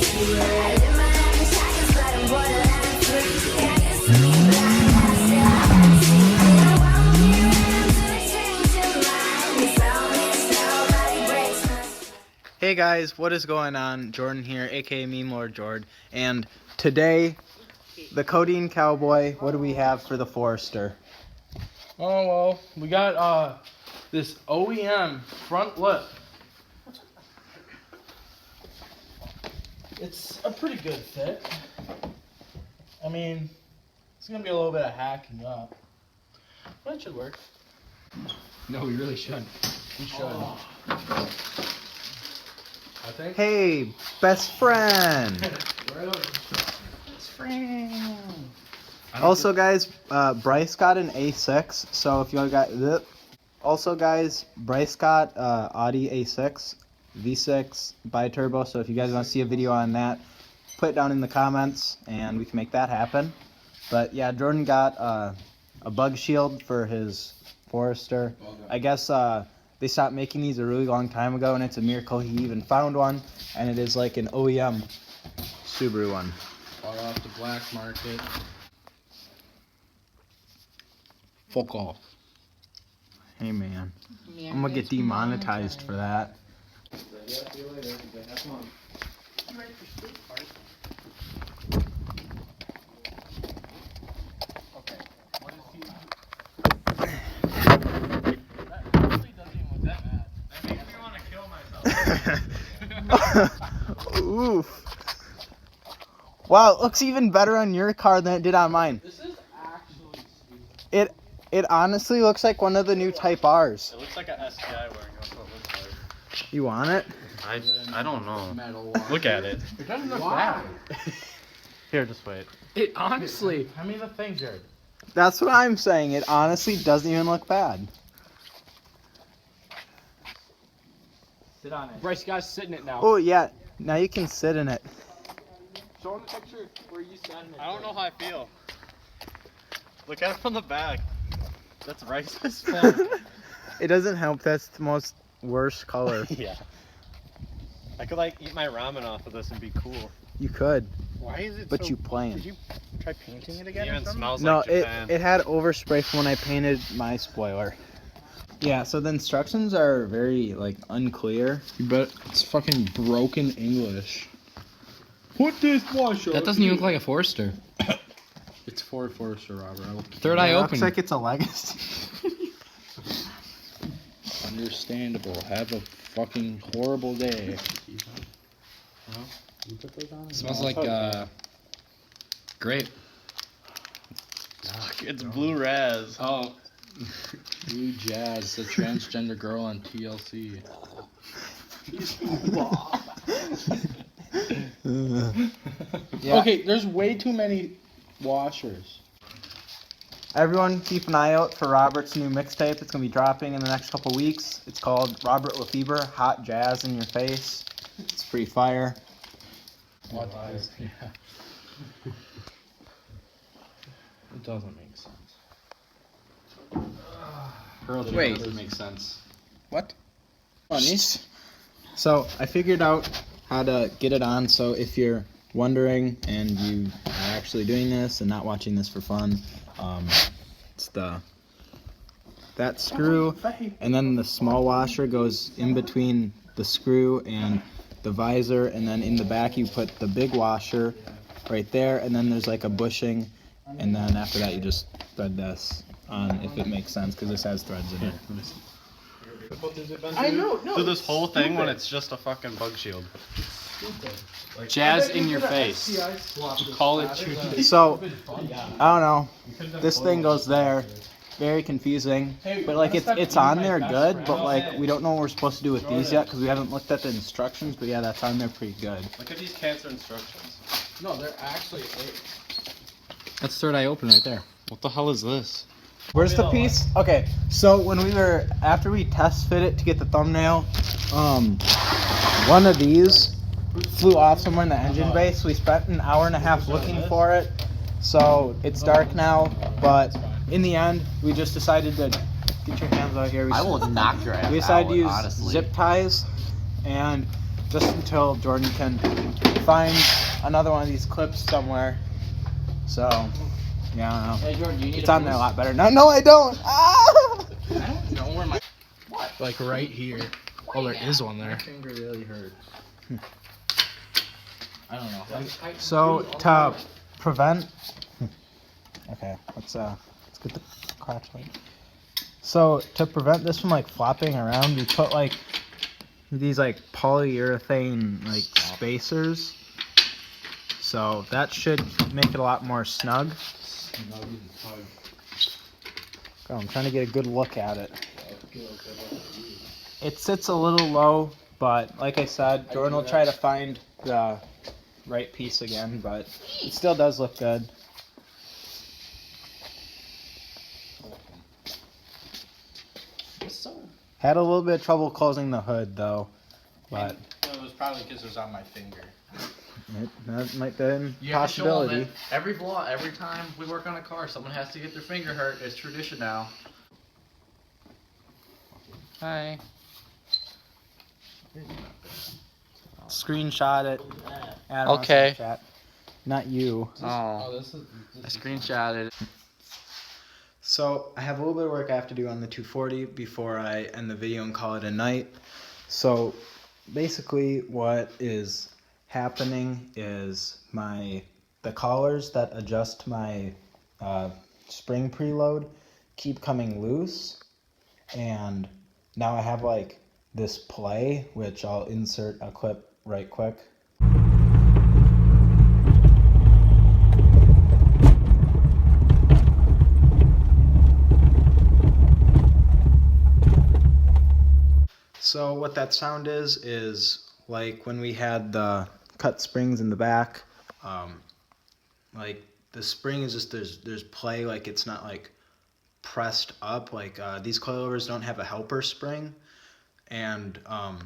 Hey guys, what is going on? Jordan here, aka Memelord JORD, and today, the Codeine Cowboy, what do we have for the Forester? Oh well, we got this OEM front lip. It's a pretty good fit. I mean, it's gonna be a little bit of hacking up, but it should work. No, we really shouldn't. We should. I think. Hey, best friend! Best friend. Also guys, Bryce got an A6, so if you got also guys, Bryce got Audi A6 V6 bi-turbo, so if you guys want to see a video on that, put it down in the comments and we can make that happen. But yeah, Jordan got a bug shield for his Forester. I guess they stopped making these a really long time ago, and it's a miracle he even found one, and it is like an OEM Subaru one. Bought off the black market. Fuck off. Hey man, I'm gonna get demonetized for that. Oof. Wow, it looks even better on your car than it did on mine. This is actually stupid. It honestly looks like one of the new Type R's. It looks like a STI wearing. That's what it looks like. You want it? I don't know. Metal Look at it. It doesn't look Why? bad. Here, just wait. It honestly. I mean the thing, Jared. That's what I'm saying. It honestly doesn't even look bad. Sit on it. Bryce, you guys sit in it now. Oh yeah, now you can sit in it. Show him the picture where you sat in it. I don't know how I feel. Look at it from the back. That's Rice's fault. It doesn't help. That's the most worst color. Yeah. I could like eat my ramen off of this and be cool. You could, Why is it but so... you plain. Did you try painting it again? It even smells No, like Japan. it had overspray from when I painted my spoiler. Yeah, so the instructions are very like unclear. You bet it's fucking broken English. Put this washer. That doesn't even look like a Forester. It's for Forester, Robert. Third eye It open. looks like it's a Legacy. Understandable. Have a fucking horrible day. Smells like grape. It's blue raz. Oh. Blue Jazz, the transgender girl on TLC. Yeah. Okay, there's way too many washers. Everyone keep an eye out for Robert's new mixtape. It's going to be dropping in the next couple weeks. It's called Robert Lefebvre, Hot Jazz in Your Face. It's pretty fire. What is? Yeah. It doesn't make sense. Wait. Doesn't make sense. What? Funny. So I figured out how to get it on, so if you're wondering and you are actually doing this and not watching this for fun, it's that screw, and then the small washer goes in between the screw and the visor, and then in the back you put the big washer right there, and then there's like a bushing, and then after that you just thread this on, if it makes sense, because this has threads in it. I know, no. Do this whole thing when it's just a fucking bug shield. Jazz in your face. Call it. So, I don't know. This thing goes there. Very confusing. But like it's on there good, but like we don't know what we're supposed to do with these yet because we haven't looked at the instructions. But yeah, that's on there pretty good. Look at these cancer instructions. No, they're actually. That's third eye open right there. What the hell is this? Where's the piece? Okay, so after we test fit it to get the thumbnail, one of these flew off somewhere in the engine bay, so we spent an hour and a half looking for it. So it's dark now, but in the end, we just decided to get your hands out here. I will knock your ass We decided out, to use honestly. zip ties, and just until Jordan can find another one of these clips somewhere. So, yeah, I don't know. Hey Jordan, do you need It's on there a lot better. No, I don't. Ah! I don't know where my Like right here. Oh, there is one My there. finger really hurt. I don't know. So to prevent, okay, let's get the crotch light. So to prevent this from like flopping around, we put like these like polyurethane like spacers. So that should make it a lot more snug. Oh, I'm trying to get a good look at it. It sits a little low, but like I said, Jordan will try to find the right piece again, but it still does look good. Had a little bit of trouble closing the hood though, but It was probably because it was on my finger. that might be a You have to show 'em possibility. that every vlog, every time we work on a car, someone has to get their finger hurt. It's tradition now. Hi. Screenshot it. Add it on Okay. Snapchat. Not you. Oh, This is. I screenshotted. So I have a little bit of work I have to do on the 240 before I end the video and call it a night. So basically what is happening is the collars that adjust my spring preload keep coming loose, and now I have like this play, which I'll insert a clip right quick. So what that sound is like when we had the cut springs in the back, like the spring is just, there's play, like it's not like pressed up, like these coilovers don't have a helper spring, and I'm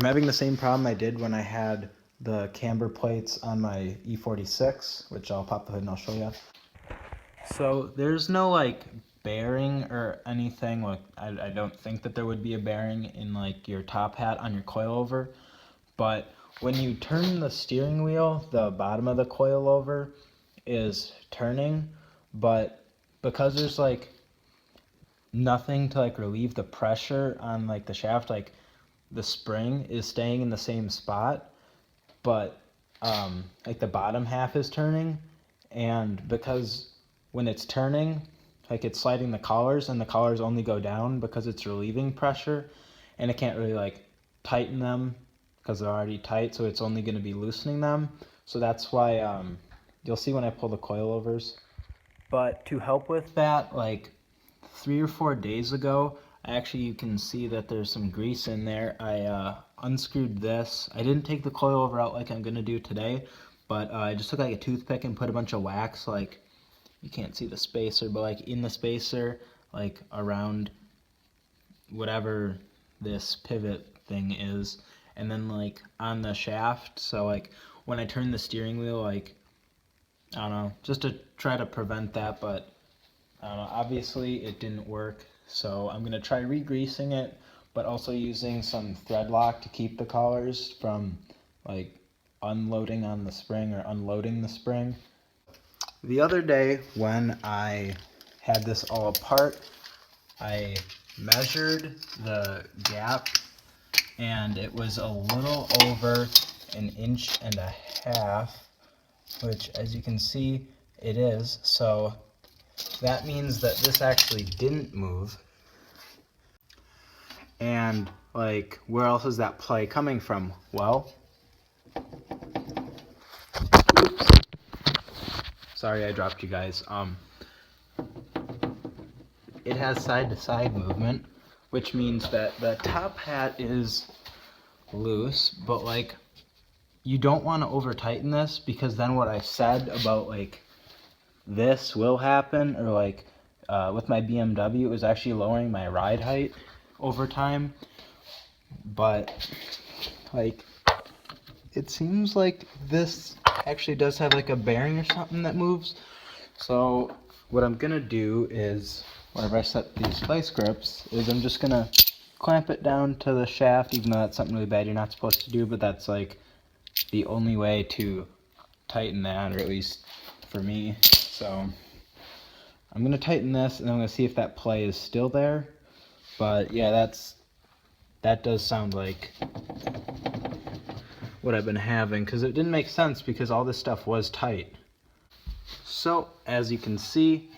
having the same problem I did when I had the camber plates on my E46, which I'll pop the hood and I'll show you. So there's no like bearing or anything, like I don't think that there would be a bearing in like your top hat on your coilover, but when you turn the steering wheel, the bottom of the coilover is turning, but because there's like nothing to like relieve the pressure on like the shaft, like the spring is staying in the same spot, but like the bottom half is turning, and because when it's turning, like it's sliding the collars, and the collars only go down because it's relieving pressure, and it can't really like tighten them because they're already tight, so it's only going to be loosening them. So that's why you'll see when I pull the coilovers. But to help with that, like 3 or 4 days ago, actually you can see that there's some grease in there. I unscrewed this. I didn't take the coilover out like I'm going to do today, but I just took like a toothpick and put a bunch of wax, like you can't see the spacer, but like in the spacer, like around whatever this pivot thing is, and then like on the shaft, so like when I turn the steering wheel, like I don't know, just to try to prevent that, but I don't know, obviously it didn't work, so I'm gonna try re-greasing it, but also using some thread lock to keep the collars from like unloading on the spring or unloading the spring. The other day when I had this all apart, I measured the gap, and it was a little over 1.5 inches, which as you can see it is, so that means that this actually didn't move. And like, where else is that play coming from? Well, oops. Sorry I dropped you guys. It has side-to-side movement, which means that the top hat is loose, but like you don't want to over tighten this, because then what I said about like this will happen, or like with my BMW, it was actually lowering my ride height over time, but like it seems like this actually does have like a bearing or something that moves. So what I'm gonna do is, whenever I set these vice grips, is I'm just gonna clamp it down to the shaft, even though that's something really bad you're not supposed to do, but that's like the only way to tighten that, or at least for me. So I'm gonna tighten this, and I'm gonna see if that play is still there. But yeah, that does sound like what I've been having, because it didn't make sense because all this stuff was tight. So as you can see,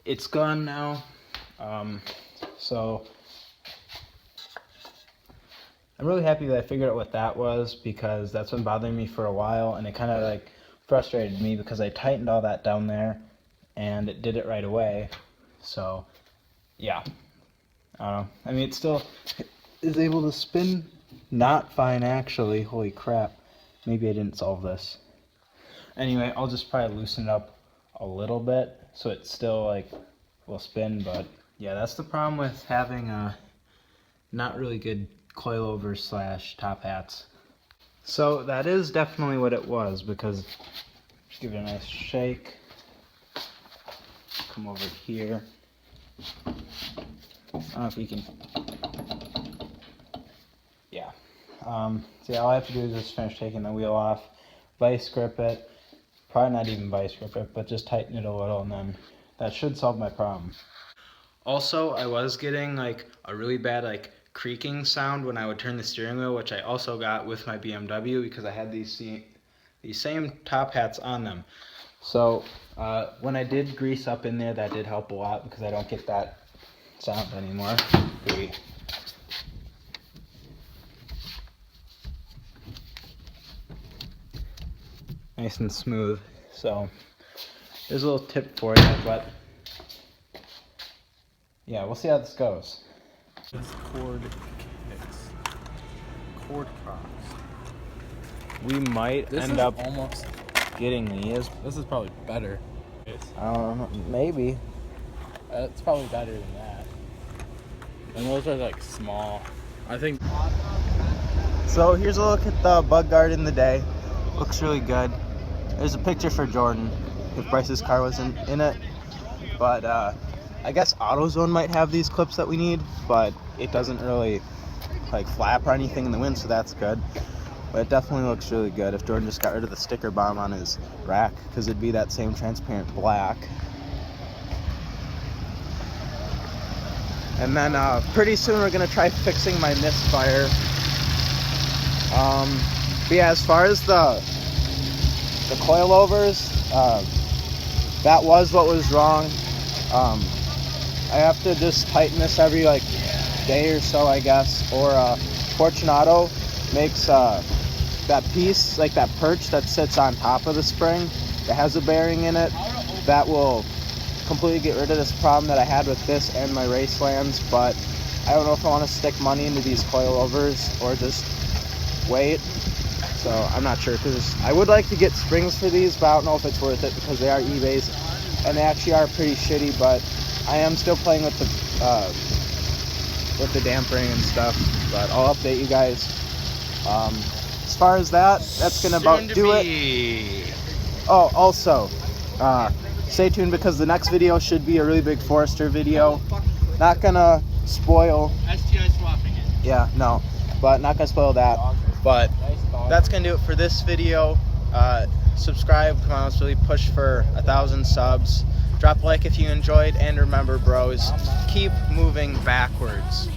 it's gone now. So I'm really happy that I figured out what that was, because that's been bothering me for a while, and it kind of like frustrated me because I tightened all that down there and it did it right away. So yeah, I don't know. I mean, it still is able to spin not fine actually. Holy crap, maybe I didn't solve this. Anyway, I'll just probably loosen it up a little bit so it still like will spin. But yeah, that's the problem with having not really good coilover / top hats. So that is definitely what it was, because just give it a nice shake. Come over here. I don't know if you can. Yeah. So yeah, all I have to do is just finish taking the wheel off, vice grip it. Probably not even vice grip it, but just tighten it a little, and then that should solve my problem. Also, I was getting like a really bad like creaking sound when I would turn the steering wheel, which I also got with my BMW because I had these same top hats on them. So when I did grease up in there, that did help a lot because I don't get that sound anymore. Nice and smooth. So there's a little tip for you, but yeah, we'll see how this goes. This cord kicks. Cord cross. We might end up almost. getting these. This is probably better. I don't know, maybe. It's probably better than that. And those are like small. I think. So here's a look at the bug guard in the day. Looks really good. There's a picture for Jordan if Bryce's car wasn't in it. But I guess AutoZone might have these clips that we need, but it doesn't really like flap or anything in the wind, so that's good. But it definitely looks really good if Jordan just got rid of the sticker bomb on his rack, because it'd be that same transparent black. And then pretty soon we're gonna try fixing my misfire. But yeah, as far as the coilovers, that was what was wrong. I have to just tighten this every like day or so, I guess. Or Fortunato makes that piece, like that perch that sits on top of the spring, that has a bearing in it, that will completely get rid of this problem that I had with this and my Racelands. But I don't know if I want to stick money into these coilovers or just wait. So I'm not sure, because I would like to get springs for these, but I don't know if it's worth it because they are eBay's and they actually are pretty shitty. But I am still playing with the dampering and stuff. But I'll update you guys. As far as that's gonna about do it. Oh, also, stay tuned because the next video should be a really big Forester video. Not gonna spoil. STI swapping it. Yeah, no, but not gonna spoil that. But that's gonna do it for this video. Subscribe, come on, let's really push for 1,000 subs. Drop a like if you enjoyed, and remember, bros, keep moving backwards.